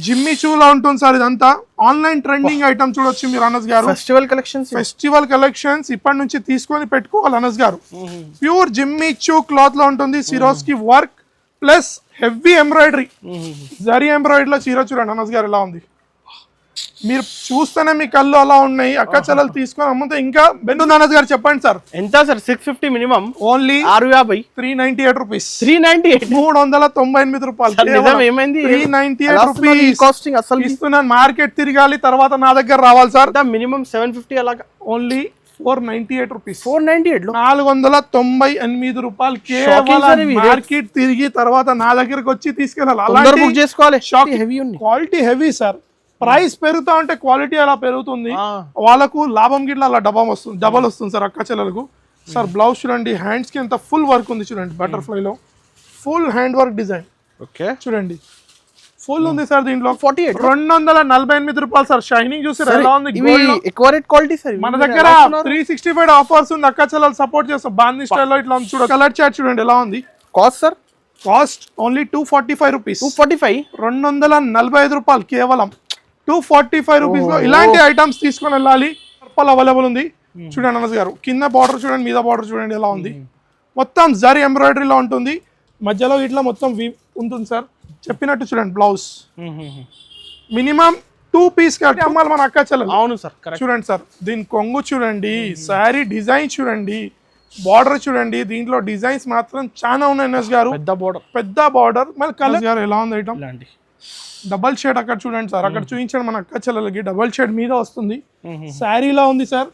జిమ్మి చూలా ఉంటుంది సార్. ఇదంతా ఆన్లైన్ ట్రెండింగ్ ఐటమ్ చూడొచ్చు మీరు అనస్ గారు. ఫెస్టివల్ కలెక్షన్స్ ఇప్పటి నుంచి తీసుకొని పెట్టుకోవాలి అనస్ గారు. ప్యూర్ జిమ్మి చూ క్లాత్ లో ఉంటుంది. సిరోస్ కి work plus heavy embroidery, zari ఎంబ్రాయిడరీలో చీర చూడండి అనస్ గారు ఎలా ఉంది. మీరు చూస్తేనే మీ కళ్ళు అలా ఉన్నాయి. అక్క చెల్లెలు తీసుకొని అమ్ముతే ఇంకా బెండు. అనస్ గారు చెప్పండి సార్ ఎంత సార్? 650 minimum, only 650, 398 rupees. 398, 398 రూపాయలు. 398 రూపీస్ కాస్టింగ్ అసలు ఇస్తున్నాను. మార్కెట్ తిరగాలి, తర్వాత నా దగ్గర రావాలి సార్. మినిమం 750 అలాగా. Only 498 rupees. 498 లో 498 రూపాయలు కేవలం. మార్కెట్ తిరిగి తర్వాత నా దగ్గరకు వచ్చి తీసుకెళ్ళాలి. అలా బుక్ చేసుకోవాలి. Quality heavy sir. ప్రైస్ పెరుగుతా ఉంటే క్వాలిటీ అలా పెరుగుతుంది. వాళ్ళకు లాభం గిట్ల అలా డబల్ వస్తుంది సార్ అక్క చెల్లెలకు. సార్ బ్లౌజ్ చూడండి, హ్యాండ్స్ కి ఎంత ఫుల్ వర్క్ ఉంది చూడండి. బటర్ఫ్లై లో full hand work design. Okay చూడండి ఫుల్ ఉంది సార్. దీంట్లో 248 రూపాయలు సార్. షైనింగ్ చూసారు ఎలా ఉంది. Quality sir. మన దగ్గర 365 ఆఫర్స్ ఉంది. అక్క చెల్లెలు సపోర్ట్ చేస్తాం. బాందీ స్టైల్లో ఇట్లా ఉంది చూడండి. కలర్ చార్ట్ చూడండి ఎలా ఉంది. Cost sir? Cost only 245 rupees. 245, 245 రూపాయలు కేవలం. 245 రూపీస్ లో ఇలాంటి ఐటమ్స్ తీసుకొని వెళ్ళాలి. పర్పల్ అవైలబుల్ ఉంది చూడండి అనస్ గారు. కింద బార్డర్ చూడండి, మీద బార్డర్ చూడండి ఎలా ఉంది. మొత్తం జరీ ఎంబ్రాయిడరీలో ఉంటుంది. మధ్యలో ఇట్లా మొత్తం ఉంటుంది సార్. చెప్పినట్టు చూడండి బ్లౌజ్. మినిమం 2 పీస్ అమ్మాలి మన అక్క చెల్లెలు. అవును సార్. చూడండి సార్, దీని కొంగు చూడండి, శారీ డిజైన్ చూడండి, బార్డర్ చూడండి. దీంట్లో డిజైన్స్ మాత్రం చాలా ఉన్నాయి అనస్ గారు. పెద్ద బార్డర్. మళ్ళీ కలర్ గారు ఎలా ఉంది ఐటమ్. డబల్ షేడ్ అక్కడ చూడండి సార్. అక్కడ చూపించండి మన అక్క చెల్లెలకి. డబల్ షేడ్ మీద వస్తుంది. శారీలా ఉంది సార్.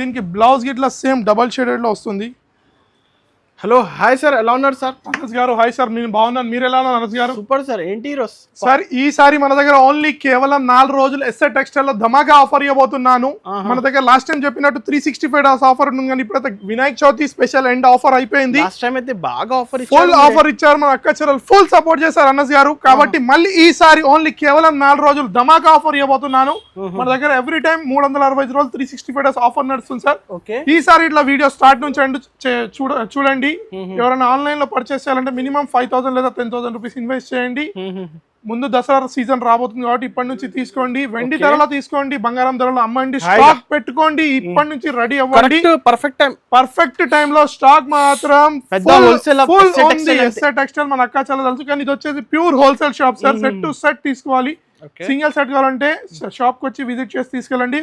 దీనికి బ్లౌజ్ గిట్లా సేమ్ డబల్ షేడెడ్ లో వస్తుంది. హలో హాయ్ సార్, ఎలా ఉన్నారు సార్? అనస్ గారు హాయ్ సార్, నేను బాగున్నాను. మీరు ఎలా ఉన్నారు అనస్ గారు? Super sir. ఏంటి సార్ ఈసారి మన దగ్గర ఓన్లీ కేవలం 4 రోజులు ఎస్ఆర్ టెక్స్టైల్ లో ధమాకా ఆఫర్ ఇవ్వబోతున్నాను. మన దగ్గర లాస్ట్ టైం చెప్పినట్టు 365 డేస్ ఆఫర్ ఉంది, కానీ ఇప్పుడైతే Vinayaka Chavithi special end offer అయిపోయింది. ఫుల్ ఆఫర్ ఇచ్చారు మన అక్క చెల్లెలు. ఫుల్ సపోర్ట్ చేశారు అనస్ గారు. కాబట్టి మళ్ళీ ఈసారి ఓన్లీ కేవలం 4 రోజులు ధమాకా ఆఫర్ ఇవ్వబోతున్నాను. మన దగ్గర ఎవ్రీ టైం 365 రోజులు 365 డేస్ ఆఫర్ నడుస్తుంది సార్. ఈసారి ఇట్లా వీడియో స్టార్ట్ నుంచి ఎండ్ చూడండి. ఎవరైనా ఆన్లైన్ లో పర్చేస్ చేయాలంటే మినిమం 5,000 లేదా 10,000 రూపీస్ ఇన్వెస్ట్ చేయండి. ముందు దసరా సీజన్ రాబోతుంది కాబట్టి ఇప్పటి నుంచి తీసుకోండి. వెండి ధరలో తీసుకోండి, బంగారం ధరలో అమ్మండి. స్టాక్ పెట్టుకోండి. ఇప్పటి నుంచి రెడీ అవ్వండి. పర్ఫెక్ట్ టైం లో స్టాక్ మాత్రం ఎస్ఆర్ టెక్స్టైల్ మన అక్క చాలా తెలుసు, కానీ ఇది వచ్చేసి pure wholesale shop sir. Set to set తీసుకోవాలి. సింగిల్ సెట్ కావాలంటే షాప్ కి వచ్చి విజిట్ చేసి తీసుకెళ్ళండి.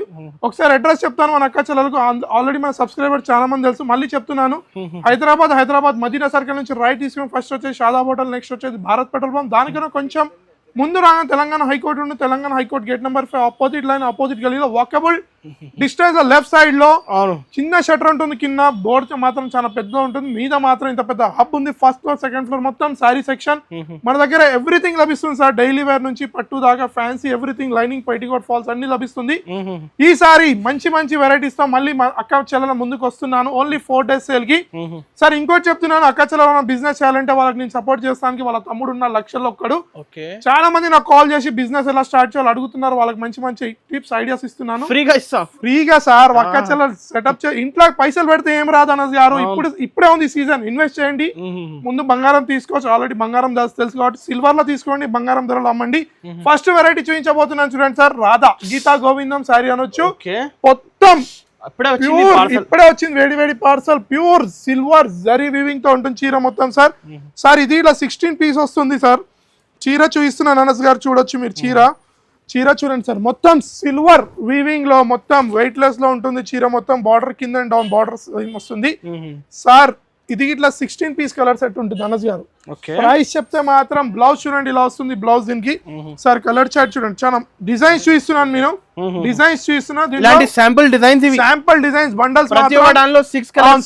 ఒకసారి అడ్రస్ చెప్తాను మన అక్క చెల్లెలకు. ఆల్రెడీ మన సబ్స్క్రైబర్ చాలా మంది తెలుసు, మళ్ళీ చెప్తున్నాను. హైదరాబాద్ మదీనా సర్కిల్ నుంచి రైట్ తీసుకుని ఫస్ట్ వచ్చేసి షాదాబ్ హోటల్, నెక్స్ట్ వచ్చేసి భారత్ పెట్రోల్ పంప్. దానికన్నా కొంచెం ముందు రాగా తెలంగాణ హైకోర్టు ఉంది. Telangana high court gate number 5 opposite line, opposite గలీలో వాకబుల్ డిస్టెన్స్. లెఫ్ట్ సైడ్ లో చిన్న షట్టర్ ఉంటుంది. కింద బోర్డ్ మాత్రం చాలా పెద్ద ఉంటుంది. మీద మాత్రం ఇంత పెద్ద హబ్ ఉంది. ఫస్ట్ ఫ్లోర్, సెకండ్ ఫ్లోర్ మొత్తం శారీ సెక్షన్. మన దగ్గర ఎవ్రీథింగ్ లభిస్తుంది సార్. డైలీ వేర్ నుంచి పట్టు దాకా ఫ్యాన్సీ ఎవ్రీథింగ్, లైనింగ్, పైటికోట్, ఫాల్స్ అన్ని లభిస్తుంది. ఈసారి మంచి వెరైటీస్ తో మళ్ళీ అక్క చెల్లెల ముందుకు వస్తున్నాను. ఓన్లీ 4 days సేల్ కి. సార్ ఇంకోటి చెప్తున్నాను, అక్క చెల్లెల బిజినెస్ చేయాలంటే వాళ్ళకి నేను సపోర్ట్ చేస్తానికి. వాళ్ళ తమ్ముడు ఉన్న లక్షల్లో ఒక్కడు. చాలా మంది నాకు కాల్ చేసి బిజినెస్ ఎలా స్టార్ట్ చేయాలి అడుగుతున్నారు. వాళ్ళకి మంచి టిప్స్, ఐడియాస్ ఇస్తున్నాను ఫ్రీగా సార్. అక్క చెల్లెలు సెటప్ ఇంట్లో పైసలు పెడితే ఏం రాదు అనస్ గారు. ఇప్పుడే ఉంది సీజన్. ఇన్వెస్ట్ చేయండి. ముందు బంగారం తీసుకోవచ్చు. ఆల్రెడీ బంగారం తెలుసు కాబట్టి సిల్వర్ లో తీసుకోండి, బంగారం ధరలు అమ్మండి. ఫస్ట్ వెరైటీ చూపించబోతున్నాను చూడండి సార్. రాధా గీతా గోవిందం శారీ అనొచ్చు. మొత్తం ఇప్పుడే వచ్చింది వేడి parcel. Pure silver zari weaving తో ఉంటుంది చీర మొత్తం సార్. సార్ ఇది ఇలా 16 పీస్ వస్తుంది సార్. చీర చూపిస్తున్నాను అనస్ గారు, చూడొచ్చు మీరు. చీర చూడండి సార్. మొత్తం సిల్వర్ వీవింగ్ లో, మొత్తం వెయిట్ లెస్ లో ఉంటుంది చీర మొత్తం. బార్డర్ కింద అండ్ డౌన్ బార్డర్ వస్తుంది సార్. ఇది ఇట్లా 16 పీస్ కలర్ సెట్ ఉంటుంది అనస్ గారు. ప్రైస్ చెప్తే మాత్రం బ్లౌజ్ చూడండి ఇలా వస్తుంది. బ్లౌజ్ దీనికి సార్ కలర్ చార్ట్ చూడండి. చాలా డిజైన్స్ చూపిస్తున్నాను నేను. డిజైన్స్ చూపిస్తున్నా. Sample designs bundles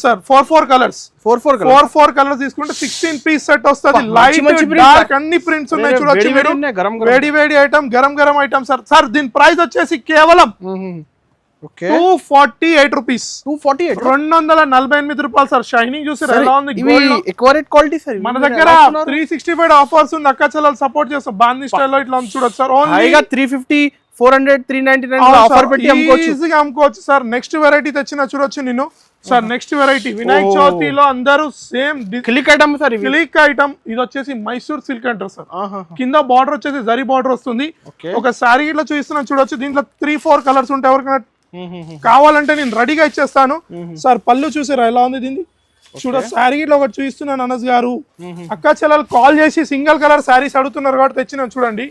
sir. 4 colours తీసుకుంటే 16 పీస్ సెట్ వస్తుంది. లైట్ డార్క్ అన్ని ప్రింట్స్ ఉన్నాయి చూడొచ్చు. వేడి item, garam item sir. Sir దీని ప్రైస్ వచ్చేసి కేవలం 248 రూపీస్. 248 రూపాయలు సార్. షైనింగ్ చూసారు ఎలా ఉంది. Quality sir. మన దగ్గర 365 ఆఫర్స్ ఉంది. అక్క చెల్లెలు సపోర్ట్ చేస్తాం. బాందీ స్టైల్ లో ఇట్లా ఉంది చూడొచ్చు సార్. ఓన్లీ 350, 400, 399 ఆఫర్ పెట్టి ఈజీగా అమ్ముకోవచ్చు సార్. నెక్స్ట్ వెరైటీ తెచ్చిన చూడొచ్చు నేను. సార్ నెక్స్ట్ వెరైటీ వినాయక చవితిలో అందరూ సేమ్ క్లిక్ ఐటమ్ సార్ ఇవి. Click item. ఇది వచ్చేసి మైసూర్ సిల్క్ అంటారు సార్. కింద బార్డర్ వచ్చేసి జరీ బార్డర్ వస్తుంది. ఒక శారీ ఇట్లా చూస్తున్నాను చూడొచ్చు. దీంట్లో 3-4 కలర్స్ ఉంటాయి. ఎవరికైనా కావాలంటే నేను రెడీగా ఇచ్చేస్తాను. సార్ పళ్ళు చూసారా ఎలా ఉంది దీన్ని? చూడ శారీ ఇట్లా ఒకటి చూపిస్తున్నాను అనస్ గారు. అక్క చెల్లెలు కాల్ చేసి సింగిల్ కలర్ శారీస్ అడుగుతున్నారు కాబట్టి తెచ్చినాను చూడండి.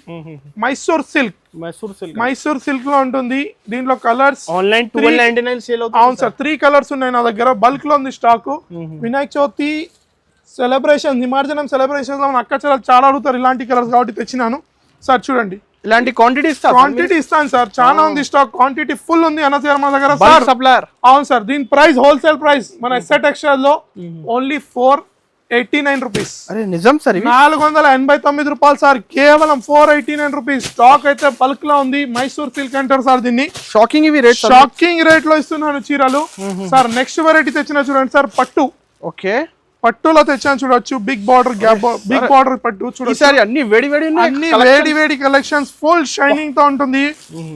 మైసూర్ సిల్క్. మైసూర్ సిల్క్ లో ఉంటుంది. దీంట్లో కలర్స్ ఆన్లైన్ 1299 సేల్ అవుతుంది. అవును సార్ 3 కలర్స్ ఉన్నాయి నా దగ్గర. బల్క్ లో ఉంది స్టాక్. వినాయక చవితి సెలబ్రేషన్, నిమజ్జనం సెలబ్రేషన్ లో మన అక్క చెల్లెలు చాలా అడుగుతారు ఇలాంటి కలర్స్ కాబట్టి తెచ్చినాను. సార్ చూడండి ఇలాంటి క్వాంటిటీ ఇస్తాను సార్. చాలా ఉంది స్టాక్. క్వాంటిటీ ఫుల్ ఉంది అనస్ గారు మన దగ్గర సార్. సప్లయర్. అవును సార్. దీని ప్రైస్ హోల్సేల్ ప్రైస్ మన ఎస్ఆర్ టెక్స్టైల్ లో ఓన్లీ 489 రూపీస్. అరే నిజం సార్ 489 రూపాయలు సార్. కేవలం 489 రూపీస్. స్టాక్ అయితే బల్క్ లో ఉంది. మైసూర్ సిల్క్ అంటారు సార్ దీన్ని. షాకింగ్ ఇవి రేట్. షాకింగ్ రేట్ లో ఇస్తున్నాను చీరలు. సార్ నెక్స్ట్ వెరైటీ తెచ్చిన చూడండి సార్. పట్టు. ఓకే పట్టులో తెచ్చాను చూడొచ్చు. బిగ్ బార్డర్ బిగ్ బార్డర్ పట్టు చూడొచ్చు. అన్ని వేడి వేడి కలెక్షన్స్ ఫుల్ షైనింగ్ తో ఉంటుంది.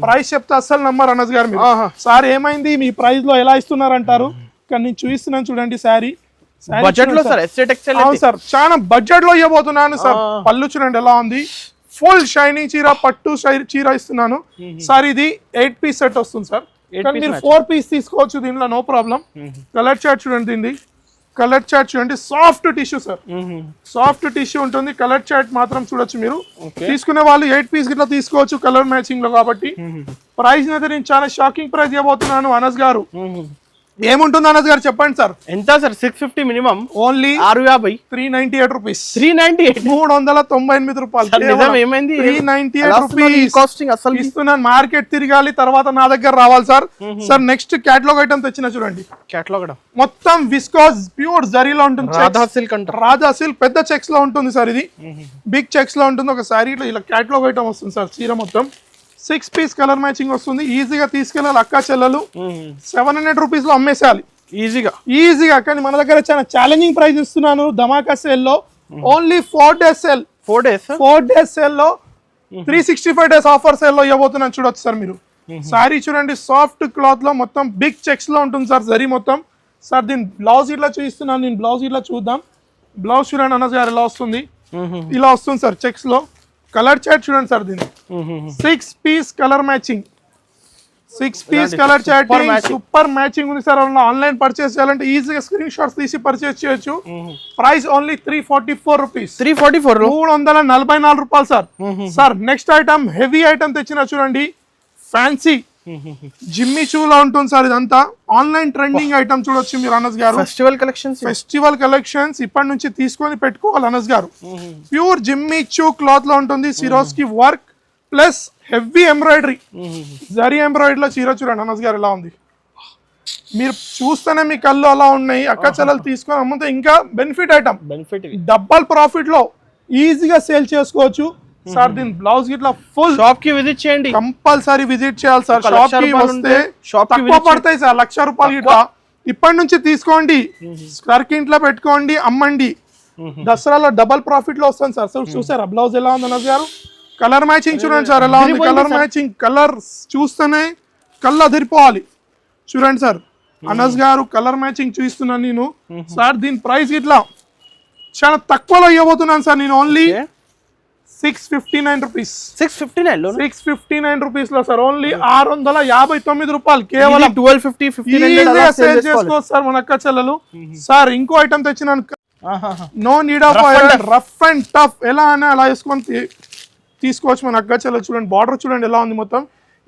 ప్రైస్ చెప్తే అస్సలు నమ్మరు అనస్ గారు మీరు. సార్ ఏమైంది మీ ప్రైస్ లో ఎలా ఇస్తున్నారు అంటారు, కానీ నేను చూపిస్తున్నాను చూడండి. శారీ బడ్జెట్ లో సార్ ఎస్ఆర్ టెక్స్టైల్. అవును సార్ చాలా బడ్జెట్ లో ఇవ్వబోతున్నాను సార్. పళ్ళు చూడండి ఎలా ఉంది. ఫుల్ షైనింగ్ చీర, పట్టు చీర ఇస్తున్నాను సార్. ఇది 8 పీస్ సెట్ వస్తుంది సార్. కానీ మీరు 4 పీస్ తీసుకోవచ్చు దీనిలో, నో ప్రాబ్లం. కలర్ చార్ట్ చూడండి దీనిది. కలర్ చార్ట్ చూడండి. Soft tissue sir. Soft tissue ఉంటుంది. కలర్ చార్ట్ మాత్రం చూడొచ్చు మీరు. తీసుకునే వాళ్ళు 8 పీస్ గిట్లా తీసుకోవచ్చు కలర్ మ్యాచింగ్ లో కాబట్టి. ప్రైస్ అయితే నేను చాలా షాకింగ్ ప్రైస్ ఇవ్వబోతున్నాను అనస్ గారు. ఏముంటుంది అనస్ గారు చెప్పండి సార్. ఎంత సార్? 650 మినిమం. ఓన్లీ 650. 398 రూపీస్. 398 రూపాయలు. 398 రూపీస్ కాస్టింగ్ అసలు ఇస్తున్నాను. మార్కెట్ తిరగాలి తర్వాత నా దగ్గర రావాలి sir. Sir next catalogue item తెచ్చిన చూడండి. క్యాటలాగ్ మొత్తం విస్కోస్ ప్యూర్ జరీలో ఉంటుంది. రాధా సిల్క్ అంటారు. రాధా సిల్క్ పెద్ద చెక్స్ లో ఉంటుంది సార్. ఇది బిగ్ చెక్స్ లో ఉంటుంది. ఒక శారీలో ఇలా క్యాటలాగ్ ఐటమ్ వస్తుంది సార్. చీర మొత్తం 6 పీస్ కలర్ మ్యాచింగ్ వస్తుంది. ఈజీగా తీసుకెళ్ళాలి అక్క చెల్లెలు. 700 రూపీస్ లో అమ్మేసేయాలి ఈజీగా. కానీ మన దగ్గర చాలా ఛాలెంజింగ్ ప్రైస్ ఇస్తున్నాను ధమాకా సేల్ లో. Only 4 days sale. 4 days sale లో 365 డేస్ ఆఫర్ సేల్ లో ఇవ్వబోతున్నాను చూడొచ్చు సార్ మీరు. సారీ చూడండి. సాఫ్ట్ క్లాత్ లో మొత్తం బిగ్ చెక్స్ లో ఉంటుంది సార్ జరీ మొత్తం. సార్ దీని బ్లౌజ్ ఇట్లా చూపిస్తున్నాను నేను. బ్లౌజ్ ఇట్లా చూద్దాం. బ్లౌజ్ చూడండి అనస్ గారు ఎలా వస్తుంది. ఇలా వస్తుంది సార్ చెక్స్ లో. కలర్ చార్ట్ చూడండి సార్ దీన్ని. 6 piece colour matching. 6 piece colour chart super matching ఉంది సార్. ఆన్లైన్ పర్చేస్ చేయాలంటే ఈజీగా స్క్రీన్ షాట్స్ తీసి పర్చేస్ చేయొచ్చు. Price only 344 rupees. 344 రూపాయలు sir. Sir next item heavy item తెచ్చిన చూడండి. ఫ్యాన్సీ జిమ్మి చూలా ఉంటుంది సార్. ఇదంతా ఆన్లైన్ ట్రెండింగ్ ఐటమ్ చూడొచ్చు మీరు అనస్ గారు. ఫెస్టివల్ కలెక్షన్స్ ఇప్పటి నుంచి తీసుకొని పెట్టుకోవాలి అనస్ గారు. ప్యూర్ జిమ్మి చూ క్లాత్ లో ఉంటుంది. సిరోస్ కి work plus heavy embroidery. Zari ఎంబ్రాయిడరీలో చీర చూడండి అనస్ గారు ఎలా ఉంది. మీరు చూస్తేనే మీ కళ్ళు అలా ఉన్నాయి. అక్క చెల్లెలు తీసుకొని అమ్మితే ఇంకా బెనిఫిట్ ఐటమ్. డబల్ ప్రాఫిట్ లో ఈజీగా సేల్ చేసుకోవచ్చు సార్. దీని బ్లౌజ్ ఇట్లా ఫుల్ షాప్ కి విజిట్ చేయండి. కంపల్సరీ విజిట్ చేయాలి సార్. షాప్ కి వస్తే తక్కువ పడతాయి సార్. 1,00,000 రూపాయలు ఇట్లా ఇప్పటి నుంచి తీసుకోండి. ఇంట్లో పెట్టుకోండి, అమ్మండి. దసరాలో డబల్ ప్రాఫిట్ లో వస్తుంది సార్. చూసారా బ్లౌజ్ ఎలా ఉంది అనస్ గారు. కలర్ మ్యాచింగ్ చూడండి సార్ ఎలా ఉంది. Colour matching. కలర్ చూస్తేనే కళ్ళు అదిరిపోవాలి. చూడండి సార్ అనస్ గారు కలర్ మ్యాచింగ్ చూపిస్తున్నాను నేను సార్. దీని ప్రైస్ ఇట్లా చాలా తక్కువలో ఇవ్వబోతున్నాను సార్ నేను. Only 659 rupees. 659 రూపీస్ లో సార్. ఓన్లీ 659 రూపాయలు. కేవలం 1250 సేల్ చేసుకోవచ్చు సార్ మన అక్క చెల్లెలు. సార్ ఇంకో ఐటమ్ తెచ్చినాను. No need of rough and tough. ఎలా అయినా అలా వేసుకొని తీసుకోవచ్చు మన అక్క చెల్లెలు. చూడండి బార్డర్ చూడండి ఎలా ఉంది మొత్తం.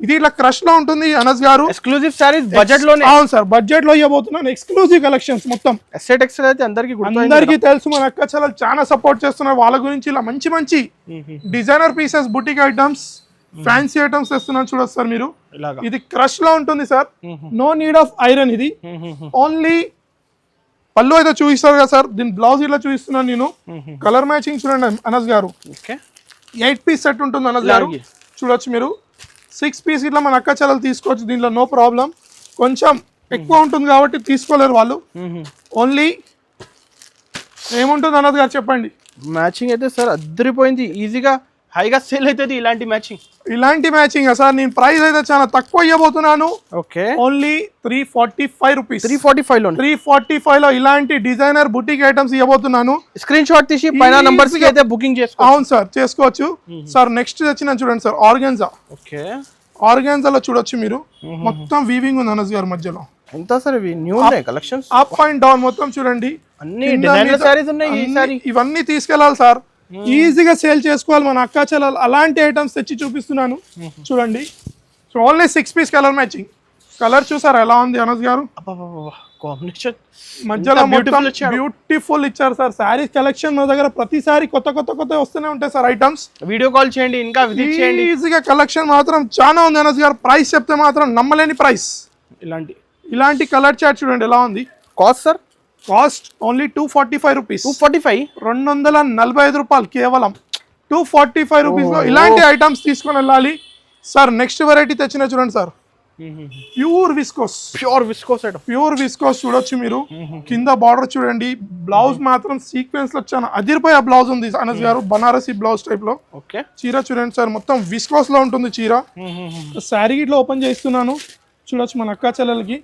ఇది ఇట్లా క్రష్ లో ఉంటుంది అనస్ గారు. ఎక్స్క్లూజివ్ సారీస్ బడ్జెట్ లోనే. అవును సార్ బడ్జెట్ లో ఇవ్వబోతున్నాను. ఎక్స్క్లూజివ్ కలెక్షన్స్ మొత్తం. ఎస్ఆర్ టెక్స్టైల్ అయితే అందరికీ తెలుసు. మన అక్క చెల్లెలు చాలా సపోర్ట్ చేస్తున్నారు. వాళ్ళ గురించి ఇలా మంచి మంచి designer pieces, boutique items, fancy items తెస్తున్నాను చూడొచ్చు సార్ మీరు. ఇది క్రష్ లో ఉంటుంది sir. No need of iron. ఇది ఓన్లీ పళ్ళు అయితే చూపిస్తారు కదా సార్. దీని బ్లౌజ్ ఇలా చూపిస్తున్నాను నేను. కలర్ మ్యాచింగ్ చూడండి అనస్ గారు. 8 పీస్ సెట్ ఉంటుంది అనస్ గారు చూడొచ్చు మీరు. 6 పీస్ ఇట్లా మన అక్క చెల్లెలు తీసుకోవచ్చు దీంట్లో, నో ప్రాబ్లం. కొంచెం ఎక్కువ ఉంటుంది కాబట్టి తీసుకోలేరు వాళ్ళు. ఓన్లీ ఏముంటుంది అనస్ గారు చెప్పండి. మ్యాచింగ్ అయితే సార్ అద్దరిపోయింది. ఈజీగా హైగా సేల్ అవుతుంది ఇలాంటి మ్యాచింగ్. ఇలాంటి మ్యాచింగ్ సార్ నేను ప్రైస్ అయితే చాలా తక్కువ ఇవ్వబోతున్నాను. Okay, only 345 rupees. 345 లో 345 లో ఇలాంటి డిజైనర్ బుటీక్ ఐటమ్స్ ఇవ్వబోతున్నాను. స్క్రీన్ షాట్ తీసి పైన నంబర్స్ కి అయితే బుకింగ్ చేసుకో. అవును సార్, చేసుకోవచ్చు సార్. నెక్స్ట్ వచ్చిన చూడండి సార్, ఆర్గాన్జా. ఓకే, ఆర్గాన్జాలో చూడొచ్చు మీరు, మొత్తం వీవింగ్ ఉంది అనస్ గారు మధ్యలో. ఎంత సార్ ఇవి న్యూ ఉన్నాయి కలెక్షన్స్? అప్ అండ్ డౌన్ మొత్తం చూడండి, అన్ని డిజైనర్ సారీస్ ఉన్నాయి. ఈ సారీ ఇవన్నీ తీసుకెళ్ళాలి సార్, ఈజీగా సేల్ చేసుకోవాలి మన అక్కా చెల్లెలు. అలాంటి ఐటమ్స్ తెచ్చి చూపిస్తున్నాను చూడండి. So only 6 piece colour matching. Colour చూసారా ఎలా ఉంది అనస్ గారు? కాంబినేషన్ మధ్యలో బ్యూటిఫుల్ ఇచ్చారు సార్. శారీస్ కలెక్షన్ మన దగ్గర ప్రతిసారి కొత్త వస్తూనే ఉంటాయి సార్ ఐటమ్స్. వీడియో కాల్ చేయండి, ఇంకా విజిట్ చేయండి. ఈజీగా కలెక్షన్ మాత్రం చాలా ఉంది అనస్ గారు. ప్రైస్ చెప్తే మాత్రం నమ్మలేని ప్రైస్. ఇలాంటి కలర్ చార్ట్ చూడండి ఎలా ఉంది. Cost sir? Cost only 245 rupees. 245, 245 రూపాయలు కేవలం. 245 రూపీస్ లో ఇలాంటి ఐటమ్స్ తీసుకొని వెళ్ళాలి సార్. నెక్స్ట్ వెరైటీ తెచ్చిన చూడండి sir, pure viscose. Pure viscose చూడొచ్చు మీరు. కింద బార్డర్ చూడండి, బ్లౌజ్ మాత్రం సీక్వెన్స్ లో చాలా అదిరిపోయే బ్లౌజ్ ఉంది అనస్ గారు. బనారసి బ్లౌజ్ టైప్ లో. చీర చూడండి సార్, మొత్తం విస్కోస్ లో ఉంటుంది చీర. శారీ ఇట్లా ఓపెన్ చేస్తున్నాను చూడొచ్చు మన అక్కా చెల్లెలకి.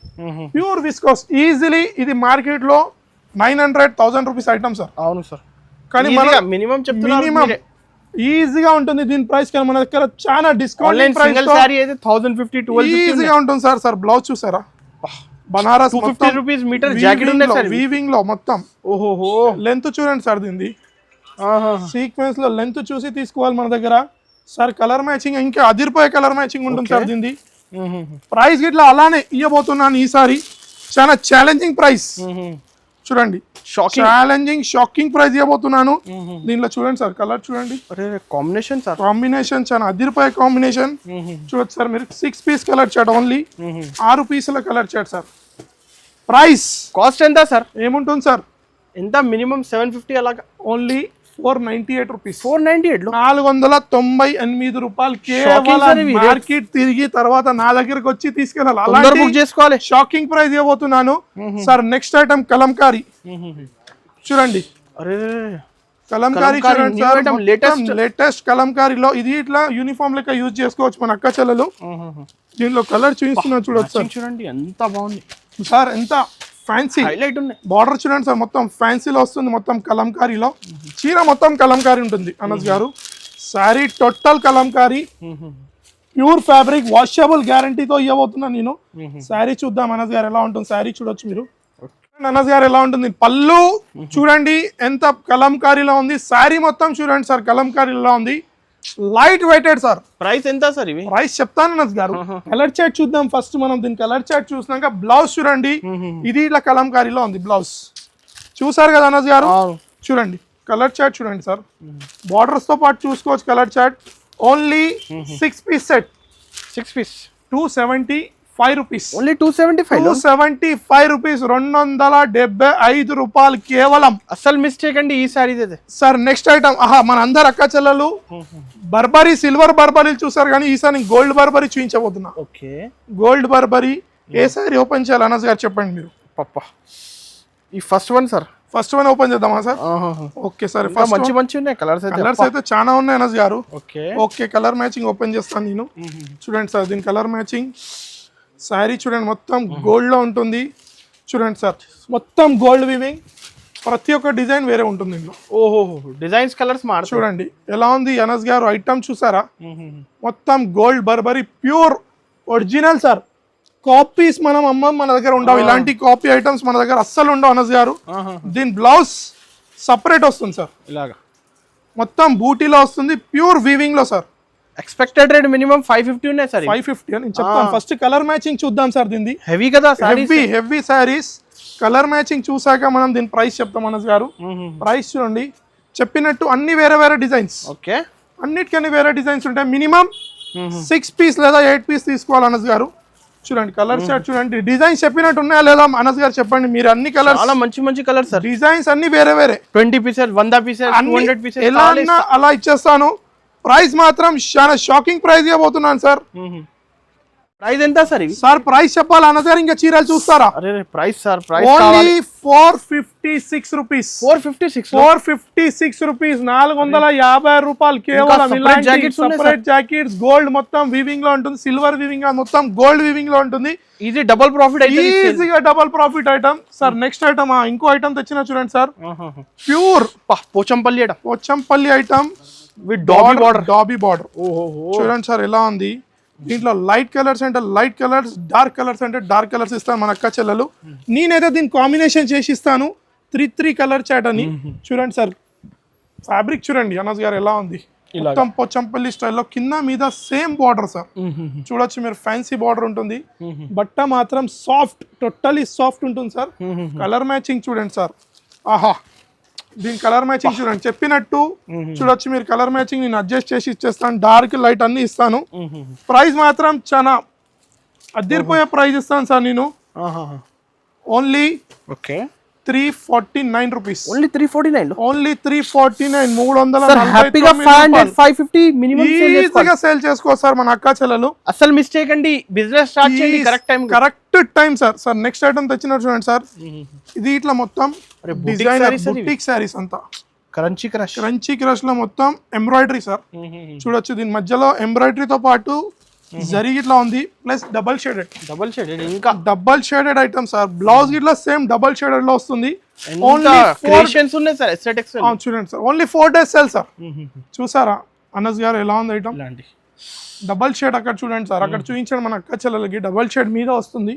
Pure viscose. ఈజీలీ ఇది మార్కెట్ లో 900-1000 రూపీస్ ఐటమ్ సార్. అవును సార్, కానీ మినిమం ఈజీగా ఉంటుంది దీని ప్రైస్. కానీ మన దగ్గర చాలా డిస్కౌంట్ ప్రైస్ ఈజీగా ఉంటుంది సార్. సార్ బ్లౌజ్ చూసారా, బనారస్ 250 రూపీస్ మీటర్ జాకెట్ ఉంది సార్. వీవింగ్ లో మొత్తం. ఓహో, లెంత్ చూడండి సార్ దీనిది. సీక్వెన్స్ లో లెంత్ చూసి తీసుకోవాలి మన దగ్గర సార్. కలర్ మ్యాచింగ్ ఇంకా అదిరిపోయే కలర్ మ్యాచింగ్ ఉంటుంది సార్ దీనిది. ప్రైస్ గిట్లా అలానే ఇవ్వబోతున్నాను ఈసారి. చాలా ఛాలెంజింగ్ ప్రైస్ చూడండి, షాకింగ్ ప్రైస్ ఇవ్వబోతున్నాను. దీనిలో చూడండి సార్, కలర్ చూడండి, కాంబినేషన్ చాలా అదిరిపోయే కాంబినేషన్. చూడొచ్చు సార్ మీరు. 6 పీస్ కలర్ చార్ట్ ఓన్లీ 6 పీసుల colour chart sir. Price cost ఎంత సార్? ఏముంటుంది సార్, ఎంత మినిమం 750 అలాగా. Only 498 rupees. 498 498 రూపాయలు కేవలం. మార్కెట్ తిరిగి తర్వాత నా దగ్గరకు వచ్చి తీసుకెళ్ళాలి. షాకింగ్ ప్రైస్ ఇవ్వబోతున్నాను సార్. నెక్స్ట్ ఐటమ్ కలంకారీ చూడండి. కలంకారీ చూడండి సార్, లేటెస్ట్ కలంకారీలో. ఇది ఇట్లా యూనిఫామ్ లెక్క యూజ్ చేసుకోవచ్చు మన అక్క చెల్లెలు. దీనిలో కలర్ చూపిస్తున్నాను చూడొచ్చు సార్. చూడండి ఎంత బాగుంది సార్, ఎంత ఫ్యాన్సీ హైలైట్ ఉన్నాయి. బార్డర్ చూడండి సార్, మొత్తం ఫ్యాన్సీలో వస్తుంది. మొత్తం కలంకారీలో. చీర మొత్తం కలంకారీ ఉంటుంది అనస్ గారు. Sari total Kalamkari, pure fabric, washable గ్యారంటీతో ఇవ్వబోతున్నాను నేను. శారీ చూద్దాం అనస్ గారు ఎలా ఉంటుంది. శారీ చూడొచ్చు మీరు అనస్ గారు ఎలా ఉంటుంది. పళ్ళు చూడండి ఎంత కలంకారీలో ఉంది. శారీ మొత్తం చూడండి సార్ కలంకారీలో ఉంది. Light weighted sir. ప్రైస్ ఎంత సార్ ఇవి? ప్రైస్ చెప్తాను అనస్ గారు. కలర్ చార్ట్ చూద్దాం ఫస్ట్ మనం. దీని కలర్ చార్ట్ చూసినాక బ్లౌజ్ చూడండి, ఇది ఇట్లా కలంకారీలో ఉంది బ్లౌజ్. చూసారు కదా అనస్ గారు, చూడండి కలర్ చార్ట్ చూడండి సార్. బార్డర్స్ తో పాటు చూసుకోవచ్చు colour chart. Only 6 piece set. 6 piece 275 rupees. Only 275 rupees. 275 రూపాయలు కేవలం. అసలు మిస్టేక్ అండి ఈ సారీ సార్. నెక్స్ట్ ఐటమ్, మన అందరు అక్క చెల్లెలు బర్బరీ, సిల్వర్ బర్బరీ చూసారు, కానీ ఈసారి గోల్డ్ బర్బరీ చూపించబోతున్నా. Okay, gold Burberry. ఏ సారీ ఓపెన్ చేయాలి అనస్ గారు చెప్పండి మీరు. ఈ first one sir. First one open చేద్దామా సార్? Okay sir. మంచి ఉన్నాయి కలర్స్ అయితే చాలా ఉన్నాయి అనస్ గారు. ఓకే, కలర్ మ్యాచింగ్ ఓపెన్ చేస్తాను నేను. చూడండి సార్ దీని కలర్ మ్యాచింగ్. శారీ చూడండి మొత్తం గోల్డ్ లో ఉంటుంది. చూడండి సార్ మొత్తం గోల్డ్ వీవింగ్. ప్రతి ఒక్క డిజైన్ వేరే ఉంటుంది ఇందులో. ఓహో, డిజైన్స్ కలర్స్ చూడండి ఎలా ఉంది అనస్ గారు. ఐటమ్ చూసారా, మొత్తం gold Burberry pure original sir. Copies మనం మన దగ్గర ఉండవు. ఇలాంటి కాపీ ఐటమ్స్ మన దగ్గర అస్సలు ఉండవు అనస్ గారు. దీని బ్లౌజ్ సపరేట్ వస్తుంది సార్. ఇలాగా మొత్తం బూటీలో వస్తుంది, ప్యూర్ వీవింగ్ లో సార్. ఎక్స్పెక్టెడ్ రేట్ మినిమం 550 ఉన్నాయి సార్. 550 అని చెప్తాను. ఫస్ట్ కలర్ మ్యాచింగ్ చూద్దాం సార్. దీన్ని హెవీ కదా, హెవీ సారీస్. కలర్ మ్యాచింగ్ చూసాక మనం దీని ప్రైస్ చెప్తాం అనస్ గారు. ప్రైస్ చూడండి, చెప్పినట్టు అన్ని వేరే డిజైన్స్. ఓకే, అన్నిటికన్నీ వేరే డిజైన్స్ ఉంటాయి. మినిమం 6 పీస్ లేదా 8 పీస్ తీసుకోవాలి అనస్ గారు. చూడండి కలర్ చార్ట్ చూడండి. డిజైన్స్ చెప్పినట్టు ఉన్నాయా లేదా అనస్ గారు చెప్పండి మీరు. అన్ని కలర్స్ చాలా మంచి కలర్స్ సార్. డిజైన్స్ అన్ని వేరే 20 పీసెస్, 100 పీసెస్, 200 పీసెస్ ఎలా అలా ఇచ్చేస్తాను. ప్రైస్ మాత్రం చాలా షాకింగ్ ప్రైస్ ఇవ్వబోతున్నాను సార్. ప్రైస్ ఎంత సార్ ఇవి? సార్ ప్రైస్ చెప్పాలి అనగా ఇంకా చీరలు చూస్తారా? అరే price sir, price only 456 rupees. 456 rupees, 450 రూపాయలు కేవలం. సెపరేట్ జాకెట్స్, గోల్డ్ మొత్తం వీవింగ్ లో ఉంటుంది, సిల్వర్ వీవింగ్ మొత్తం గోల్డ్ వీవింగ్ లో ఉంటుంది. ఈజీ డబుల్ ప్రాఫిట్ అయితే ఈజీగా double profit item sir. Next item ఇంకో ఐటమ్ తెచ్చిన చూడండి sir, pure Pochampally item with dobby border. చూడండి సార్ ఎలా ఉంది. దీంట్లో లైట్ కలర్స్ అంటే లైట్ కలర్స్, డార్క్ కలర్స్ అంటే డార్క్ కలర్స్ ఇస్తాను మన అక్క చెల్లెలు. నేనైతే దీన్ని కాంబినేషన్ చేసి ఇస్తాను 3 కలర్ చాట్ అని. చూడండి సార్ ఫ్యాబ్రిక్ చూడండి అనస్ గారు ఎలా ఉంది. మొత్తం పోచంపల్లి స్టైల్లో కింద మీద సేమ్ బార్డర్ సార్. చూడొచ్చు మీరు, ఫ్యాన్సీ బార్డర్ ఉంటుంది. బట్ట మాత్రం సాఫ్ట్, టోటలీ సాఫ్ట్ ఉంటుంది సార్. కలర్ మ్యాచింగ్ చూడండి సార్, ఆహా. దీని కలర్ మ్యాచింగ్ చూడండి, చెప్పినట్టు చూడొచ్చు మీరు. కలర్ మ్యాచింగ్ నేను అడ్జస్ట్ చేసి ఇచ్చేస్తాను, డార్క్ లైట్ అన్ని ఇస్తాను. ప్రైస్ మాత్రం చాలా అదిరిపోయే ప్రైస్ ఇస్తాను సార్ నేను. Only 349 rupees. ఓన్లీ 349. ఓన్లీ 349. హ్యాపీగా 500 550 మినిమం ఈజీగా సేల్ చేసుకో సార్ మన అక్క చెల్లెలు. అసలు మిస్టేక్ అండి, బిజినెస్ స్టార్ట్ చేయండి correct time sir. Sir next item తెచ్చినారు చూడండి సార్. ఇది ఇట్లా మొత్తం డిజైనర్ బుటిక్ సారీస్ అంతా క్రంచీ క్రష్ లో మొత్తం ఎంబ్రాయిడరీ సార్. చూడొచ్చు దీని మధ్యలో ఎంబ్రాయిడరీతో పాటు జరీ ఇట్లా ఉంది, ప్లస్ డబల్ షేడెడ్ ఇంకా double shaded item sir. Blouse ఇట్లా సేమ్ డబల్ షేడెడ్ లో వస్తుంది. ఓన్లీ క్రియేషన్స్ ఉన్నాయి సార్, ఎస్థెటిక్స్. చూడండి sir only 4 days sale sir. చూసారా అనస్ గారు ఎలా ఉంది ఐటమ్? డబల్ షేడ్ అక్కడ చూడండి సార్, అక్కడ చూపించండి మన అక్క చెల్లెలకి. డబల్ షేడ్ మీద వస్తుంది,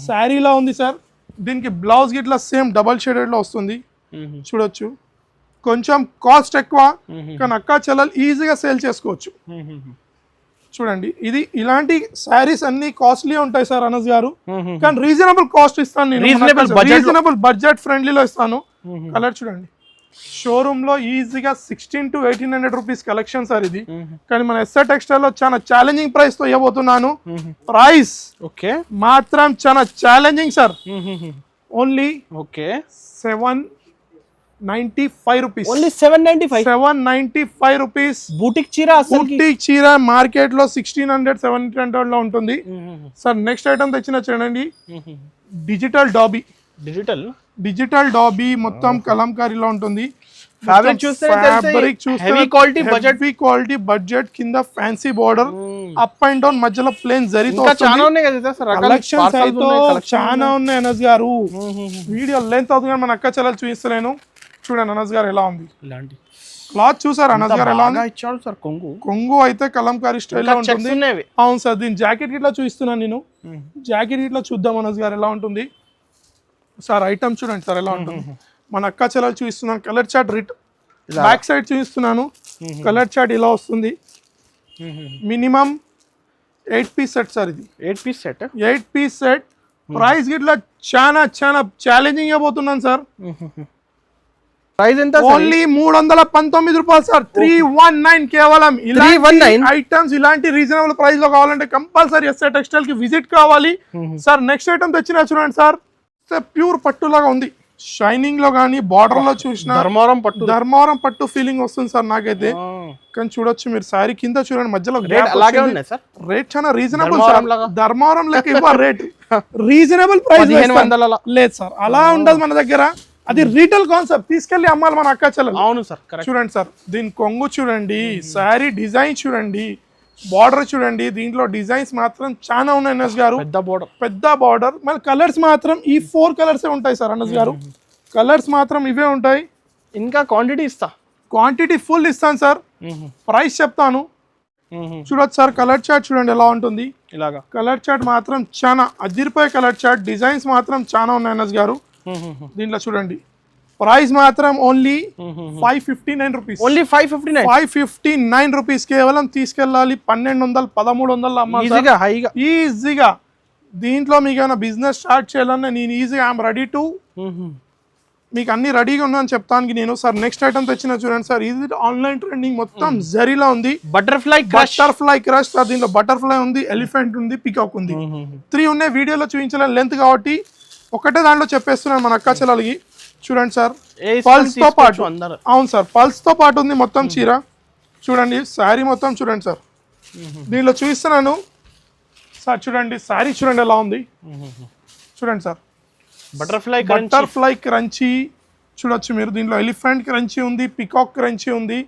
శారీలా ఉంది సార్. దీనికి బ్లౌజ్ ఇట్లా సేమ్ డబల్ షేడెడ్ లో వస్తుంది. చూడొచ్చు కొంచెం కాస్ట్ ఎక్కువ, కానీ అక్క చెల్లెలు ఈజీగా సేల్ చేసుకోవచ్చు. చూడండి ఇది ఇలాంటి శారీస్ అన్ని కాస్ట్లీ ఉంటాయి సార్ అనస్ గారు, కానీ రీజనబుల్ కాస్ట్ ఇస్తాను నేను. రీజనబుల్ బడ్జెట్ ఫ్రెండ్లీలో ఇస్తాను. కలర్ చూడండి, షోరూమ్ లో ఈజీగా 1600 to 1800 రూపీస్ కలెక్షన్ సార్ ఇది. కానీ మన ఎస్ఆర్ టెక్స్టైల్ లో చాలా ఛాలెంజింగ్ ప్రైస్ తో ఇవ్వబోతున్నాను. ప్రైస్ మాత్రం చాలా challenging sir. Only 795 rupees. Only 795 rupees. Boutique చీర మార్కెట్ లో 1600 1700 లో ఉంటుంది సార్. నెక్స్ట్ ఐటమ్ తెచ్చిన చూడండి, డిజిటల్ డాబీ మొత్తం కలంకారీలో ఉంటుంది. ఫ్యాబ్రిక్ చూస్తే హెవీ క్వాలిటీ బడ్జెట్ కింద fancy border, up and down మధ్యలో ప్లేన్ జరీతో కలెక్షన్స్ అయితే చాలా ఉన్నాయి అనస్ గారు. వీడియో లెంత్ అవుతుంది మన అక్క చెల్లెలు చూపిస్తలేను. చూడండి అనస్ గారు ఎలా ఉంది. క్లాత్ చూసారు అనస్ గారు ఎలా ఉంది? సార్ కొంగు అయితే కలంకారీ స్టైల్లో ఉంటుంది. అవును సార్. దీని జాకెట్ ఇట్లా చూపిస్తున్నాను నేను, జాకెట్ ఇట్లా చూద్దాం అనస్ గారు ఎలా ఉంటుంది సార్. ఐటమ్ చూడండి సార్ ఎలా ఉంటుంది. మన అక్క చెల్లెలు చూపిస్తున్నాను. కలర్ చార్ట్ బ్యాక్ సైడ్ చూపిస్తున్నాను. కలర్ చార్ట్ ఇలా వస్తుంది. మినిమం 8 piece సెట్ సార్ ఇది. 8 piece సెట్. ప్రైస్ గిట్లా చాలా ఛాలెంజింగ్ అయిపోతున్నాను సార్. ప్రైస్ ఎంత? ఓన్లీ 319 రూపాయలు సార్. 319 కేవలం. ఇలాంటి ఐటమ్స్ ఇలాంటి రీజనబుల్ ప్రైస్ లో కావాలంటే కంపల్సరీ ఎస్ఆర్ టెక్స్టైల్ కి విజిట్ కావాలి సార్. నెక్స్ట్ ఐటమ్ తెచ్చిన చూడండి సార్, ప్యూర్ పట్టు లాగా ఉంది. షైనింగ్ లో కానీ బార్డర్ లో చూసిన ధర్మవరం పట్టు ఫీలింగ్ వస్తుంది సార్ నాకైతే. కానీ చూడొచ్చు మీరు, శారీ కింద చూడండి మధ్యలో రేట్ చాలా రీజనబుల్ సార్. ధర్మవరం లెక్క ఇవ్వ రేట్, రీజనబుల్ ప్రైస్ లేదు సార్. అలా ఉండదు మన దగ్గర, అది రీటైల్ కాన్సెప్ట్. తీసుకెళ్లి అమ్మాలి మన అక్క చెల్లెలు. అవును సార్. చూడండి సార్ దీని కొంగు చూడండి, శారీ డిజైన్ చూడండి, బార్డర్ చూడండి. దీంట్లో డిజైన్స్ మాత్రం చాలా ఉన్నాయి అనస్ గారు. పెద్ద బార్డర్. మళ్ళీ కలర్స్ మాత్రం ఈ 4 కలర్స్ ఉంటాయి సార్ అనస్ గారు. కలర్స్ మాత్రం ఇవే ఉంటాయి. ఇంకా క్వాంటిటీ ఫుల్ ఇస్తాను సార్. ప్రైస్ చెప్తాను. చూడొచ్చు సార్ కలర్ చార్ట్ చూడండి ఎలా ఉంటుంది. ఇలాగా కలర్ చార్ట్ మాత్రం చాలా అదిరిపోయే కలర్ చార్ట్. డిజైన్స్ మాత్రం చాలా ఉన్నాయి అనస్ గారు. దీంట్లో చూడండి ప్రైస్ మాత్రం ఓన్లీ 559 రూపీస్. ఓన్లీ 559 రూపీస్ కేవలం. తీసుకెళ్ళాలి 1200 1300 అమ్మాలి ఈజీగా. దీంట్లో మీకు ఏమైనా బిజినెస్ స్టార్ట్ చేయాలన్నా నేను ఈజీగా ఐఎమ్ రెడీ టు, మీకు అన్ని రెడీగా ఉన్నాను చెప్తానికి నేను సార్. నెక్స్ట్ ఐటమ్ తెచ్చిన చూడండి సార్, ఇది ఆన్లైన్ ట్రెండింగ్ మొత్తం జరీలా ఉంది. Butterfly crush sir. దీంట్లో బటర్ఫ్లై ఉంది, ఎలిఫెంట్ ఉంది, పికాక్ ఉంది. 3 ఉన్నాయి. వీడియోలో చూపించలేని లెంత్ కాబట్టి ఒకటే దాంట్లో చెప్పేస్తున్నాను మన అక్క చెల్లెలకి. చూడండి సార్ పల్స్ తో పాటు. అవును సార్, పల్స్ తో పాటు ఉంది మొత్తం చీర. చూడండి శారీ మొత్తం చూడండి సార్. దీనిలో చూపిస్తున్నాను సార్ చూడండి సారీ చూడండి ఎలా ఉంది చూడండి సార్ బటర్ఫ్లై క్రంచీ చూడొచ్చు మీరు దీంట్లో ఎలిఫెంట్ క్రంచీ ఉంది పికాక్ క్రంచీ ఉంది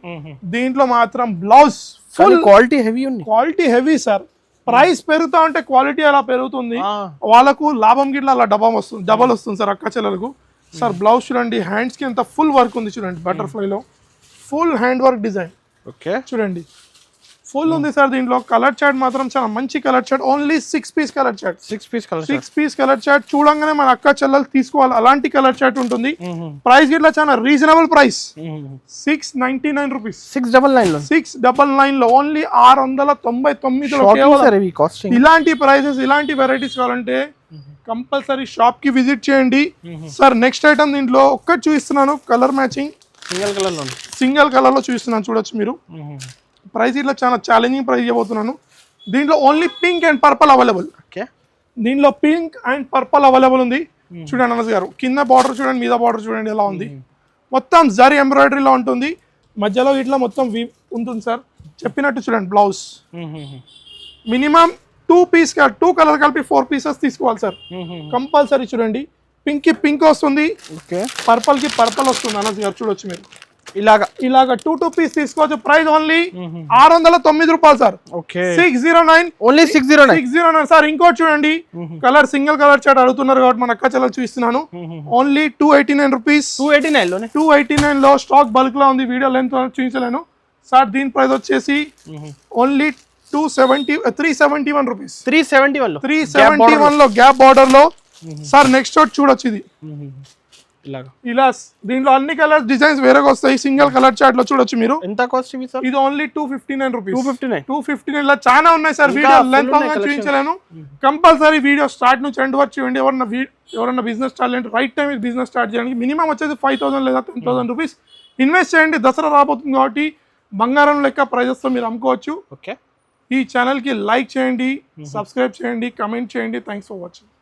దీంట్లో మాత్రం బ్లౌజ్ ఫుల్ క్వాలిటీ హెవీ ఉంది క్వాలిటీ హెవీ సార్ ప్రైస్ పెరుగుతా ఉంటే క్వాలిటీ అలా పెరుగుతుంది వాళ్ళకు లాభం గిట్ల అలా డబల్ వస్తుంది సార్ అక్క చెల్లెలకు సార్ బ్లౌజ్ చూడండి హ్యాండ్స్ కి అంత ఫుల్ వర్క్ ఉంది చూడండి బటర్ఫ్లై లో full hand work design okay చూడండి ఫుల్ ఉంది సార్ దీంట్లో కలర్ చార్ట్ మాత్రం చాలా మంచి colour chart only 6 piece colour chart 6 piece colour chart చూడంగానే మన అక్క చెల్లెలు తీసుకోవాలి అలాంటి కలర్ చార్ట్ ఉంటుంది ప్రైస్ గిట్లా చాలా రీజనబుల్ ప్రైస్ 699 రూపీస్ 699 లో ఓన్లీ 699 లో ఇలాంటి ప్రైసెస్ ఇలాంటి వెరైటీస్ కావాలంటే కంపల్సరీ షాప్ కి విజిట్ చేయండి సార్ నెక్స్ట్ ఐటమ్ దీంట్లో ఒక్కటి చూపిస్తున్నాను కలర్ మ్యాచింగ్ సింగిల్ కలర్ లో చూపిస్తున్నాను చూడొచ్చు మీరు ప్రైస్ ఇట్లా చాలా ఛాలెంజింగ్ ప్రైస్ ఇవ్వబోతున్నాను దీంట్లో only pink and purple available దీంట్లో పింక్ అండ్ పర్పుల్ అవైలబుల్ ఉంది చూడండి అనస్ గారు కింద బార్డర్ చూడండి మీద బార్డర్ చూడండి ఎలా ఉంది మొత్తం జరీ ఎంబ్రాయిడరీలో ఉంటుంది మధ్యలో ఇట్లా మొత్తం ఉంటుంది సార్ చెప్పినట్టు చూడండి బ్లౌజ్ మినిమం 2 కలర్ కలిపి 4 పీసెస్ తీసుకోవాలి సార్ కంపల్సరీ చూడండి పింక్ కి పింక్ వస్తుంది పర్పుల్ కి పర్పుల్ వస్తుంది అనస్ గారు చూడొచ్చు మీరు ఇలాగా 2 పీస్ తీసుకోవచ్చు ప్రైస్ ఓన్లీ 609 రూపాయలు సార్ 609 సార్ ఇంకోటి చూడండి కలర్ సింగిల్ కలర్ చార్ట్ అడుగుతున్నారు కాబట్టి మన అక్క చెల్లెలు చూపిస్తున్నాను ఓన్లీ 289 రూపీస్ 289 లో స్టాక్ బల్క్ లో ఉంది వీడియో లెంత్ చూపించలేను సార్ దీని ప్రైస్ వచ్చేసి ఓన్లీ 371 రూపీస్ 371 లో గ్యాప్ బార్డర్ లో సార్ నెక్స్ట్ చూడొచ్చు ఇది ఇలా దీంట్లో అన్ని కలర్స్ డిజైన్స్ వేరేగా వస్తాయి సింగిల్ కలర్ చార్ట్ లో చూడొచ్చు మీరు ఎంత కాస్ట్ ఇవి సార్ ఇది ఓన్లీ 259 రూపీస్ 259 లో చాలా ఉన్నాయి సార్ వీడియో లెంత్ చూపించలేను కంపల్సరీ వీడియో స్టార్ట్ నుంచి ఎండ్ వరకు చూడండి ఎవరన్నా బిజినెస్ స్టార్ట్ చేయండి రైట్ టైం బిజినెస్ స్టార్ట్ చేయడానికి మినిమం వచ్చేసి 5,000 లేదా 10,000 రూపీస్ ఇన్వెస్ట్ చేయండి దసరా రాబోతుంది కాబట్టి బంగారం లెక్క ప్రైజెస్ తో మీరు అమ్ముకోవచ్చు ఈ ఛానల్ కి లైక్ చేయండి సబ్స్క్రైబ్ చేయండి కమెంట్ చేయండి థ్యాంక్స్ ఫర్ వాచింగ్